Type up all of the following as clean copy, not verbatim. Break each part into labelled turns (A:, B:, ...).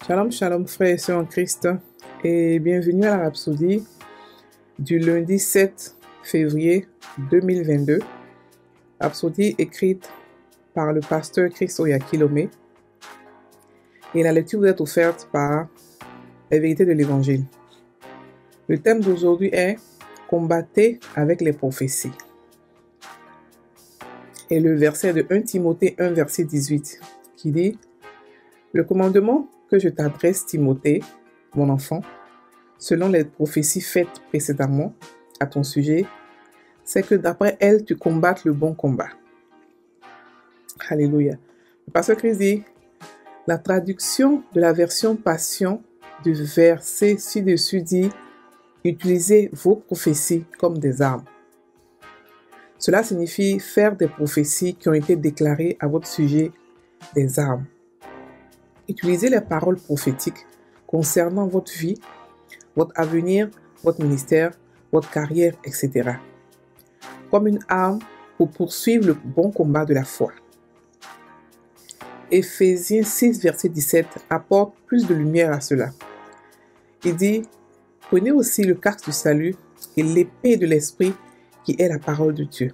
A: Shalom, shalom frères et sœurs en Christ et bienvenue à la Rhapsodie du lundi 7 février 2022. Rhapsodie écrite par le pasteur Christ Oyakilome et la lecture vous est offerte par les vérités de l'évangile. Le thème d'aujourd'hui est « Combattez avec les prophéties » et le verset de 1 Timothée 1 verset 18 qui dit « Le commandement que je t'adresse, Timothée, mon enfant, selon les prophéties faites précédemment à ton sujet, c'est que d'après elles, tu combattes le bon combat. » Alléluia. Le pasteur Christ dit, la traduction de la version Passion du verset ci-dessus dit, utilisez vos prophéties comme des armes. Cela signifie faire des prophéties qui ont été déclarées à votre sujet des armes. Utilisez les paroles prophétiques concernant votre vie, votre avenir, votre ministère, votre carrière, etc. comme une arme pour poursuivre le bon combat de la foi. Éphésiens 6, verset 17 apporte plus de lumière à cela. Il dit, prenez aussi le casque du salut et l'épée de l'esprit qui est la parole de Dieu.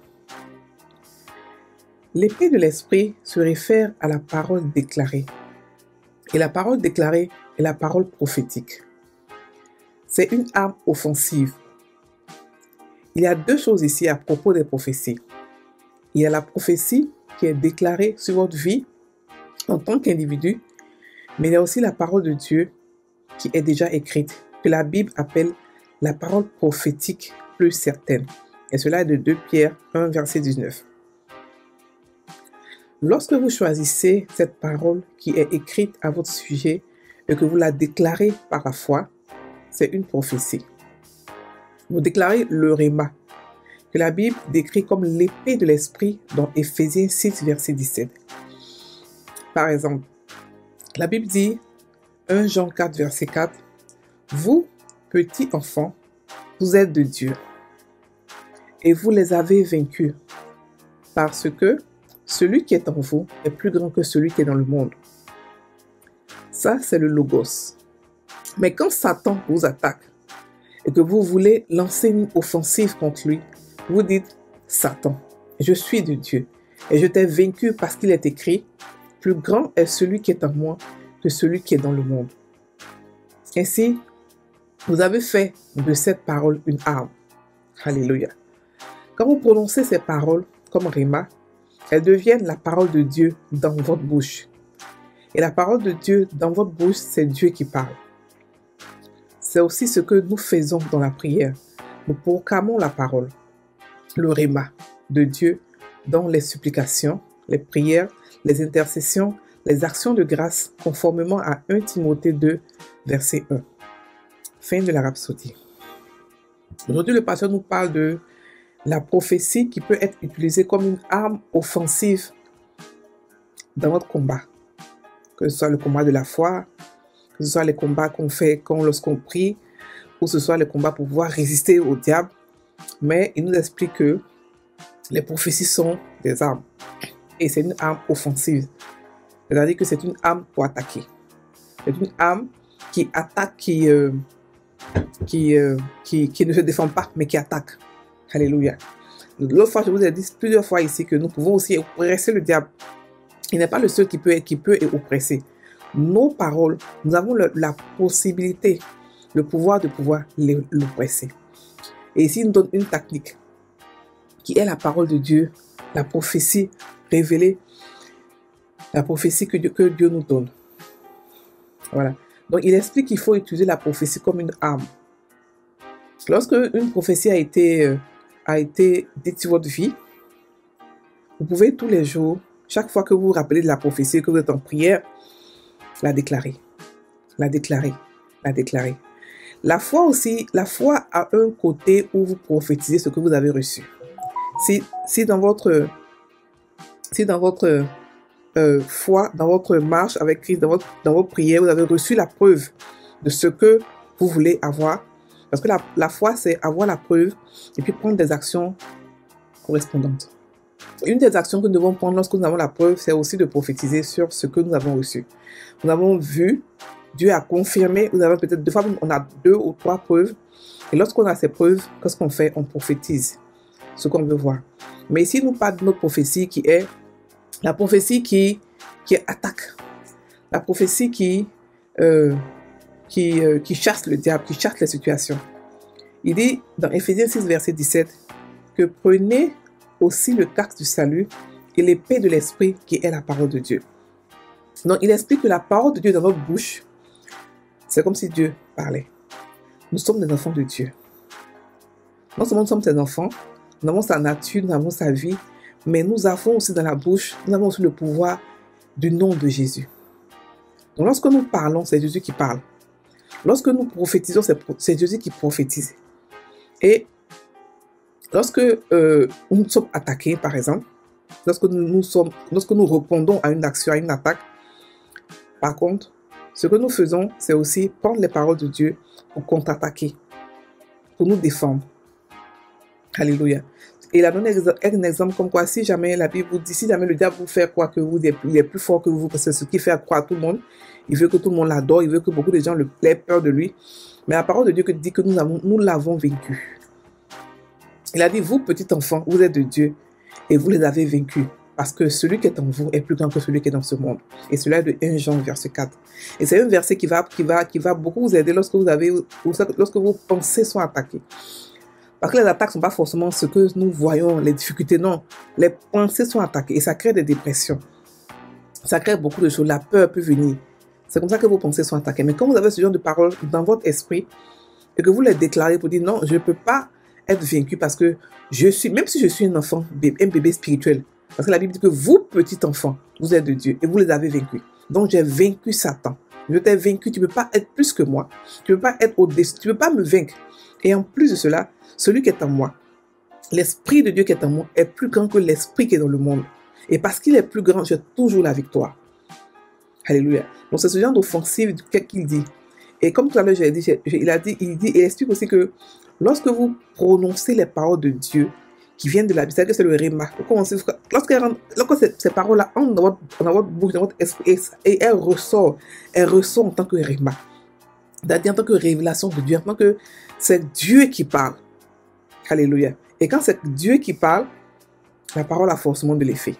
A: L'épée de l'esprit se réfère à la parole déclarée. Et la parole déclarée est la parole prophétique. C'est une arme offensive. Il y a deux choses ici à propos des prophéties. Il y a la prophétie qui est déclarée sur votre vie en tant qu'individu, mais il y a aussi la parole de Dieu qui est déjà écrite, que la Bible appelle la parole prophétique plus certaine. Et cela est de 2 Pierre 1, verset 19. Lorsque vous choisissez cette parole qui est écrite à votre sujet et que vous la déclarez par la foi, c'est une prophétie. Vous déclarez le Réma, que la Bible décrit comme l'épée de l'esprit dans Éphésiens 6, verset 17. Par exemple, la Bible dit, 1 Jean 4, verset 4, « Vous, petits enfants, vous êtes de Dieu, et vous les avez vaincus, parce que celui qui est en vous est plus grand que celui qui est dans le monde. » Ça, c'est le Logos. Mais quand Satan vous attaque et que vous voulez lancer une offensive contre lui, vous dites, « Satan, je suis de Dieu, et je t'ai vaincu parce qu'il est écrit, plus grand est celui qui est en moi que celui qui est dans le monde. » Ainsi, vous avez fait de cette parole une arme. Alléluia. Quand vous prononcez ces paroles comme Réma, elles deviennent la parole de Dieu dans votre bouche. Et la parole de Dieu dans votre bouche, c'est Dieu qui parle. C'est aussi ce que nous faisons dans la prière. Nous proclamons la parole, le Réma de Dieu dans les supplications, les prières, les intercessions, les actions de grâce conformément à 1 Timothée 2, verset 1. Fin de la Rhapsodie. Aujourd'hui, le pasteur nous parle de la prophétie qui peut être utilisée comme une arme offensive dans votre combat. Que ce soit le combat de la foi, que ce soit les combats qu'on fait lorsqu'on prie, ou que ce soit les combats pour pouvoir résister au diable. Mais il nous explique que les prophéties sont des armes. Et c'est une arme offensive. C'est-à-dire que c'est une arme pour attaquer. C'est une arme qui attaque, qui ne se défend pas, mais qui attaque. Alléluia. L'autre fois, je vous ai dit plusieurs fois ici que nous pouvons aussi oppresser le diable. Il n'est pas le seul qui peut oppresser. Nos paroles, nous avons la possibilité, le pouvoir de pouvoir l'oppresser. Et ici, il nous donne une technique qui est la parole de Dieu, la prophétie révélée, la prophétie que Dieu nous donne. Voilà. Donc, il explique qu'il faut utiliser la prophétie comme une arme. Lorsque une prophétie a été dite sur votre vie, vous pouvez tous les jours, chaque fois que vous vous rappelez de la prophétie, que vous êtes en prière, la déclarer. La déclarer. La déclarer. La foi aussi, la foi a un côté où vous prophétisez ce que vous avez reçu. Si dans votre foi, dans votre marche avec Christ, dans vos prières, vous avez reçu la preuve de ce que vous voulez avoir. Parce que la foi, c'est avoir la preuve et puis prendre des actions correspondantes. Une des actions que nous devons prendre lorsque nous avons la preuve, c'est aussi de prophétiser sur ce que nous avons reçu. Nous avons vu Dieu a confirmé, vous avez peut-être 2 fois, on a 2 ou 3 preuves. Et lorsqu'on a ces preuves, qu'est-ce qu'on fait? On prophétise ce qu'on veut voir. Mais ici, nous parlons de notre prophétie qui est la prophétie qui attaque. La prophétie qui chasse le diable, qui chasse les situations. Il dit dans Éphésiens 6, verset 17, que prenez aussi le casque du salut et l'épée de l'esprit qui est la parole de Dieu. Donc, il explique que la parole de Dieu dans notre bouche, c'est comme si Dieu parlait. Nous sommes des enfants de Dieu. Non seulement nous sommes ses enfants, nous avons sa nature, nous avons sa vie, mais nous avons aussi dans la bouche, nous avons aussi le pouvoir du nom de Jésus. Donc, lorsque nous parlons, c'est Jésus qui parle. Lorsque nous prophétisons, c'est Jésus qui prophétise. Et lorsque nous sommes attaqués, par exemple, lorsque nous répondons à une action, à une attaque, par contre, ce que nous faisons, c'est aussi prendre les paroles de Dieu pour contre-attaquer, pour nous défendre. Alléluia. Et il a donné un exemple comme quoi, si jamais la Bible vous dit, si jamais le diable vous fait croire que il est plus fort que vous, parce que c'est ce qui fait croire à tout le monde, il veut que tout le monde l'adore, il veut que beaucoup de gens aient peur de lui. Mais la parole de Dieu dit que nous l'avons vaincu. Il a dit, vous, petits enfants, vous êtes de Dieu et vous les avez vaincus. Parce que celui qui est en vous est plus grand que celui qui est dans ce monde. Et cela est de 1 Jean, verset 4. Et c'est un verset qui va beaucoup vous aider lorsque vos pensées sont attaquées. Parce que les attaques ne sont pas forcément ce que nous voyons, les difficultés, non. Les pensées sont attaquées et ça crée des dépressions. Ça crée beaucoup de choses. La peur peut venir. C'est comme ça que vos pensées sont attaquées. Mais quand vous avez ce genre de paroles dans votre esprit et que vous les déclarez pour dire non, je ne peux pas être vaincu parce que même si je suis un enfant, un bébé spirituel, parce que la Bible dit que vous, petits enfants, vous êtes de Dieu et vous les avez vaincus. Donc j'ai vaincu Satan. Je t'ai vaincu, tu ne peux pas être plus que moi. Tu ne peux pas être au-dessus, tu ne peux pas me vaincre. Et en plus de cela, celui qui est en moi, l'Esprit de Dieu qui est en moi, est plus grand que l'Esprit qui est dans le monde. Et parce qu'il est plus grand, j'ai toujours la victoire. Alléluia. Donc c'est ce genre d'offensive qu'il dit. Et comme tout à l'heure, il explique aussi que lorsque vous prononcez les paroles de Dieu qui viennent de la Bible, c'est-à-dire que c'est le réma. Lorsque ces paroles-là entrent dans votre bouche, dans votre esprit, et elles ressortent en tant que réma. C'est-à-dire en tant que révélation de Dieu, en tant que c'est Dieu qui parle. Alléluia. Et quand c'est Dieu qui parle, la parole a forcément de l'effet.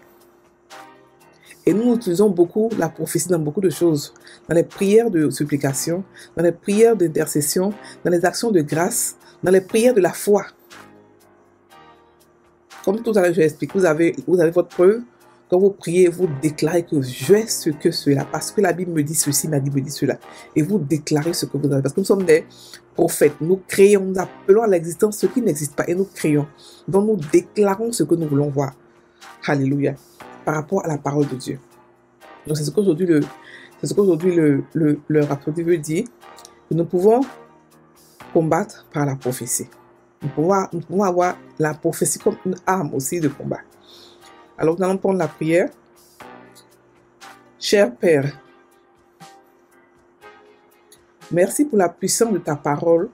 A: Et nous utilisons beaucoup la prophétie dans beaucoup de choses. Dans les prières de supplication, dans les prières d'intercession, dans les actions de grâce, dans les prières de la foi. Comme tout à l'heure, je l'explique, vous avez votre preuve. Quand vous priez, vous déclarez que je suis ce que cela. Parce que la Bible me dit ceci, ma Bible me dit cela. Et vous déclarez ce que vous avez. Parce que nous sommes des prophètes. Nous créons, nous appelons à l'existence ce qui n'existe pas. Et nous créons. Donc nous déclarons ce que nous voulons voir. Alléluia. Par rapport à la parole de Dieu. Donc c'est ce qu'aujourd'hui le rapporteur veut dire. Que nous pouvons combattre par la prophétie. Nous pouvons avoir la prophétie comme une arme aussi de combat. Alors nous allons prendre la prière. Cher Père, merci pour la puissance de ta parole.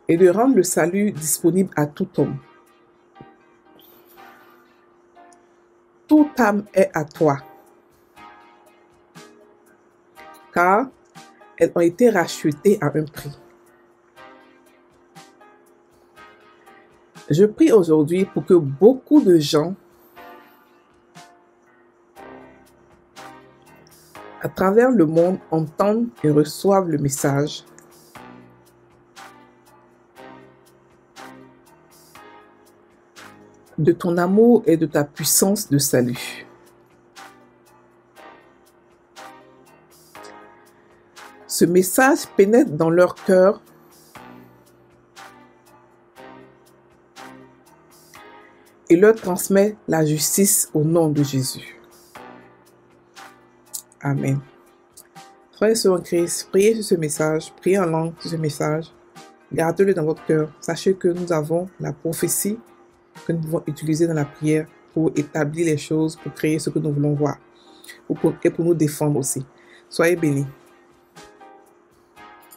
A: Et de rendre le salut disponible à tout homme. Toute âme est à toi. Car elles ont été rachetées à un prix. Je prie aujourd'hui pour que beaucoup de gens, à travers le monde, entendent et reçoivent le message de ton amour et de ta puissance de salut. Ce message pénètre dans leur cœur et leur transmet la justice au nom de Jésus. Amen. Frères et sœurs en Christ, priez sur ce message, priez en langue sur ce message. Gardez-le dans votre cœur. Sachez que nous avons la prophétie que nous pouvons utiliser dans la prière pour établir les choses, pour créer ce que nous voulons voir et pour nous défendre aussi. Soyez bénis.